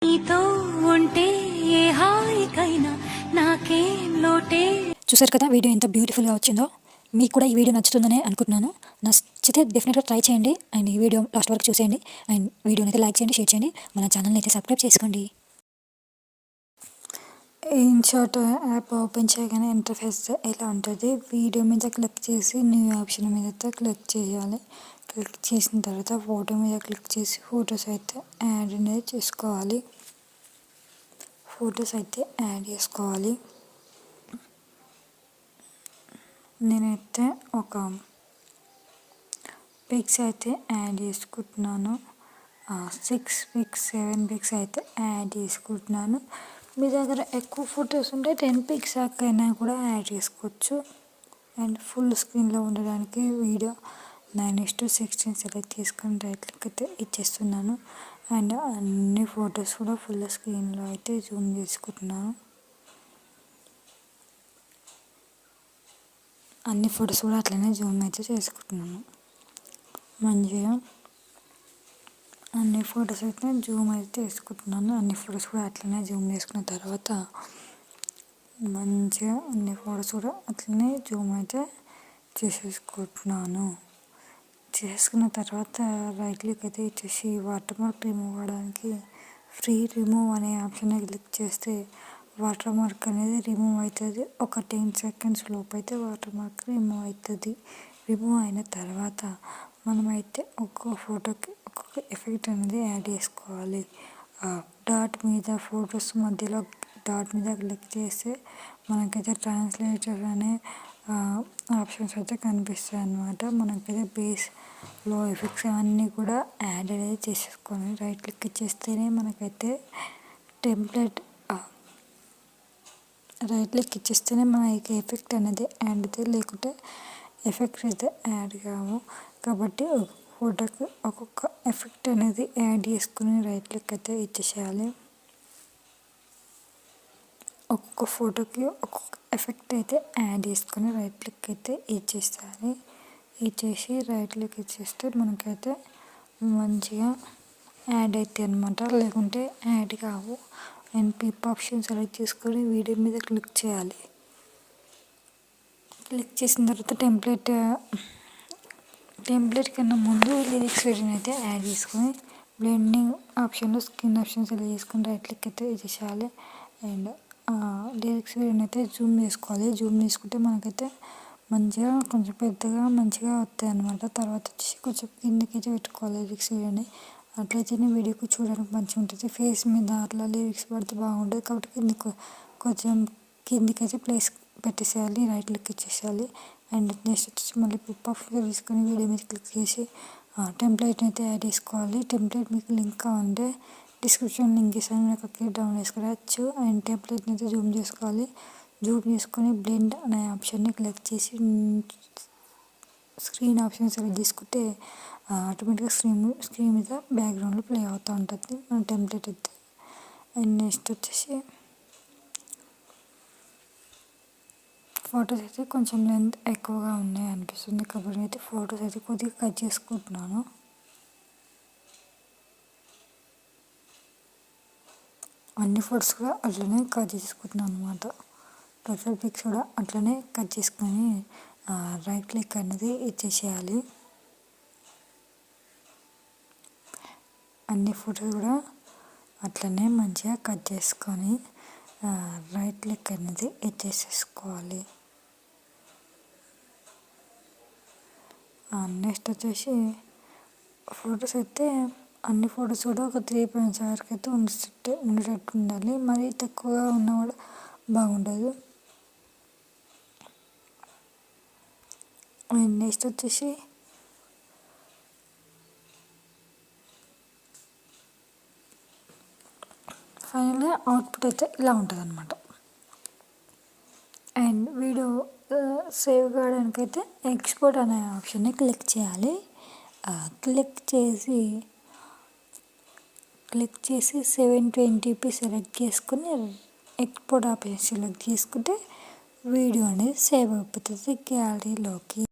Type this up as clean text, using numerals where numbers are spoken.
నీతో ఉంటే ఏ హాయికైనా నాకేం లోటే. చూసారు కదా వీడియో ఎంత బ్యూటిఫుల్గా వచ్చిందో. మీకు కూడా ఈ వీడియో నచ్చుతుందనే అనుకుంటున్నాను. నచ్చితే డెఫినెట్గా ట్రై చేయండి అండ్ ఈ వీడియో లాస్ట్ వరకు చూసేయండి అండ్ వీడియోని అయితే లైక్ చేయండి, షేర్ చేయండి, మన ఛానల్ని అయితే సబ్స్క్రైబ్ చేసుకోండి. ఇన్షాట్ యాప్ ఓపెన్ చేయగానే ఇంటర్ఫేస్ ఇలా ఉంటుంది. వీడియో మీద క్లిక్ చేసి న్యూ ఆప్షన్ మీద అయితే క్లిక్ చేయాలి. క్లిక్ చేసిన తర్వాత ఫోటో మీద క్లిక్ చేసి ఫొటోస్ అయితే యాడ్ అనేది చేసుకోవాలి. ఫొటోస్ అయితే యాడ్ చేసుకోవాలి. నేనైతే ఒక పిక్స్ అయితే యాడ్ చేసుకుంటున్నాను. 6 పిక్స్ 7 పిక్స్ అయితే యాడ్ చేసుకుంటున్నాను. మీ దగ్గర ఎక్కువ ఫొటోస్ ఉంటే 10 పిక్స్ అయినా కూడా యాడ్ చేసుకోవచ్చు. అండ్ ఫుల్ స్క్రీన్లో ఉండడానికి వీడియో 9:16 సెలెక్ట్ చేసుకొని రైట్ క్లిక్ అయితే ఇచ్చేస్తున్నాను. అండ్ అన్ని ఫొటోస్ కూడా ఫుల్ స్క్రీన్లో అయితే జూమ్ చేసుకుంటున్నాను. అన్ని ఫొటోస్ కూడా అట్లనే జూమ్ అయితే చేసుకుంటున్నాను. మంచిగా అన్ని ఫొటోస్ అయితే జూమ్ అయితే చేసుకుంటున్నాను. అన్ని ఫొటోస్ కూడా అట్లనే జూమ్ చేసుకున్న తర్వాత మంచిగా అన్ని ఫొటోస్ కూడా అట్లనే జూమ్ అయితే చేసేసుకుంటున్నాను. చేసుకున్న తర్వాత రైట్ క్లిక్ అయితే ఇచ్చేసి వాటర్ మార్క్ రిమూవ్ అవ్వడానికి ఫ్రీ రిమూవ్ అనే ఆప్షన్ క్లిక్ చేస్తే వాటర్ మార్క్ అనేది రిమూవ్ అవుతుంది. ఒక 10 సెకండ్స్ లోపు అయితే వాటర్ మార్క్ రిమూవ్ అవుతుంది. రిమూవ్ అయిన తర్వాత మనమైతే ఒక్కొక్క ఫోటోకి ఒక్కొక్క ఎఫెక్ట్ అనేది యాడ్ చేసుకోవాలి. డాట్ మీద ఫొటోస్ మధ్యలో డాట్ మీద క్లిక్ చేస్తే మనకైతే ట్రాన్స్లేటర్ అనే ఆప్షన్స్ అయితే కనిపిస్తాయి అన్నమాట. మనకైతే బేస్లో ఎఫెక్ట్స్ అన్నీ కూడా యాడ్ అనేది చేసేసుకొని రైట్ క్లిక్ చేస్తేనే మనకైతే టెంప్లెట్ రైట్ క్లిక్ ఇచ్చేస్తేనే మనకి ఎఫెక్ట్ అనేది యాడ్ అవుతుంది. లేకుంటే ఎఫెక్ట్స్ అయితే యాడ్ కావు. కాబట్టి ఫోటోకి ఒక్కొక్క ఎఫెక్ట్ అనేది యాడ్ చేసుకుని రైట్ క్లిక్ అయితే ఇచ్చేసేయాలి. ఒక్కొక్క ఫోటోకి ఒక్కొక్క ఎఫెక్ట్ అయితే యాడ్ చేసుకొని రైట్ క్లిక్ అయితే ఇచ్చేసేయాలి. ఇచ్చేసి రైట్ క్లిక్ ఇచ్చేస్తే మనకైతే మంచిగా యాడ్ అవుతాయి అన్నమాట. లేకుంటే యాడ్ కావు. అండ్ పిప్ ఆప్షన్ సెలెక్ట్ చేసుకొని వీడియో మీద క్లిక్ చేయాలి. క్లిక్ చేసిన తర్వాత టెంప్లెట్ కన్నా ముందు లిరిక్స్ వీడియోని అయితే యాడ్ చేసుకొని బ్లెండింగ్ ఆప్షన్లో స్కిన్ ఆప్షన్ సెలెక్ట్ చేసుకొని రైట్ క్లిక్ అయితే ఇచ్చేసేయాలి. అండ్ లిరిక్స్ వీడియోని అయితే జూమ్ చేసుకోవాలి. జూమ్ చేసుకుంటే మనకైతే మంచిగా కొంచెం పెద్దగా మంచిగా వస్తాయి అన్నమాట. తర్వాత వచ్చేసి కొంచెం కిందకైతే పెట్టుకోవాలి లిరిక్స్ వీడియోని. అట్లయితేనే వీడియోకి చూడడానికి మంచిగా ఉంటుంది. ఫేస్ మీద అట్లా లిరిక్స్ పడితే బాగుంటుంది. కాబట్టి కొంచెం కిందికైతే ప్లేస్ పెట్టేసేయాలి. రైట్ క్లిక్ ఇచ్చేసేయాలి. అండ్ నెక్స్ట్ వచ్చేసి మళ్ళీ పిప్ ఆప్షన్ తీసుకొని వీడియో మీద క్లిక్ చేసి టెంప్లెట్ని అయితే యాడ్ చేసుకోవాలి. టెంప్లెట్ మీకు లింక్ కావాలంటే డిస్క్రిప్షన్ లింక్ ఇస్తాను, మీకు అక్కడ డౌన్లోడ్ చేసుకోవచ్చు. అండ్ టెంప్లెట్ని అయితే జూమ్ చేసుకోవాలి. జూమ్ చేసుకొని బ్లెండ్ అనే ఆప్షన్ని క్లిక్ చేసి స్క్రీన్ ఆప్షన్ సెలెక్ట్ చేసుకుంటే ఆటోమేటిక్గా స్క్రీన్ మీద బ్యాక్గ్రౌండ్లో ప్లే అవుతూ ఉంటుంది మన టెంప్లెట్ అయితే. అండ్ నెక్స్ట్ వచ్చేసి ఫొటోస్ అయితే కొంచెం లెంత్ ఎక్కువగా ఉన్నాయి అనిపిస్తుంది కాబట్టి అయితే ఫొటోస్ అయితే కొద్దిగా కట్ చేసుకుంటున్నాను. అన్ని ఫొటోస్ కూడా అట్లనే కట్ చేసుకుంటున్నాను అన్నమాట. ప్రొఫైల్ పిక్స్ కూడా అట్లనే కట్ చేసుకొని రైట్ క్లిక్ అనేది ఇచ్చేసేయాలి. అన్ని ఫొటోస్ కూడా అట్లనే మంచిగా కట్ చేసుకొని రైట్ క్లిక్ అనేది ఇచ్చేసేసుకోవాలి. నెక్స్ట్ వచ్చేసి ఫొటోస్ అయితే అన్ని ఫొటోస్ కూడా ఒక 3 పాయింట్స్ వరకు అయితే ఉండేటట్టు ఉండాలి. మరీ తక్కువగా ఉన్నా కూడా బాగుండదు. అండ్ నెక్స్ట్ వచ్చేసి ఫైనల్గా అవుట్పుట్ అయితే ఇలా ఉంటుంది అన్నమాట. అండ్ వీడియో సేవ్ కావడానికి అయితే ఎక్స్పోర్ట్ అనే ఆప్షన్ని క్లిక్ చేయాలి. క్లిక్ చేసి 720p సెలెక్ట్ చేసుకుని ఎక్స్పోర్ట్ ఆప్షన్ సెలెక్ట్ చేసుకుంటే వీడియో అనేది సేవ్ అయిపోతుంది గ్యాలరీలోకి.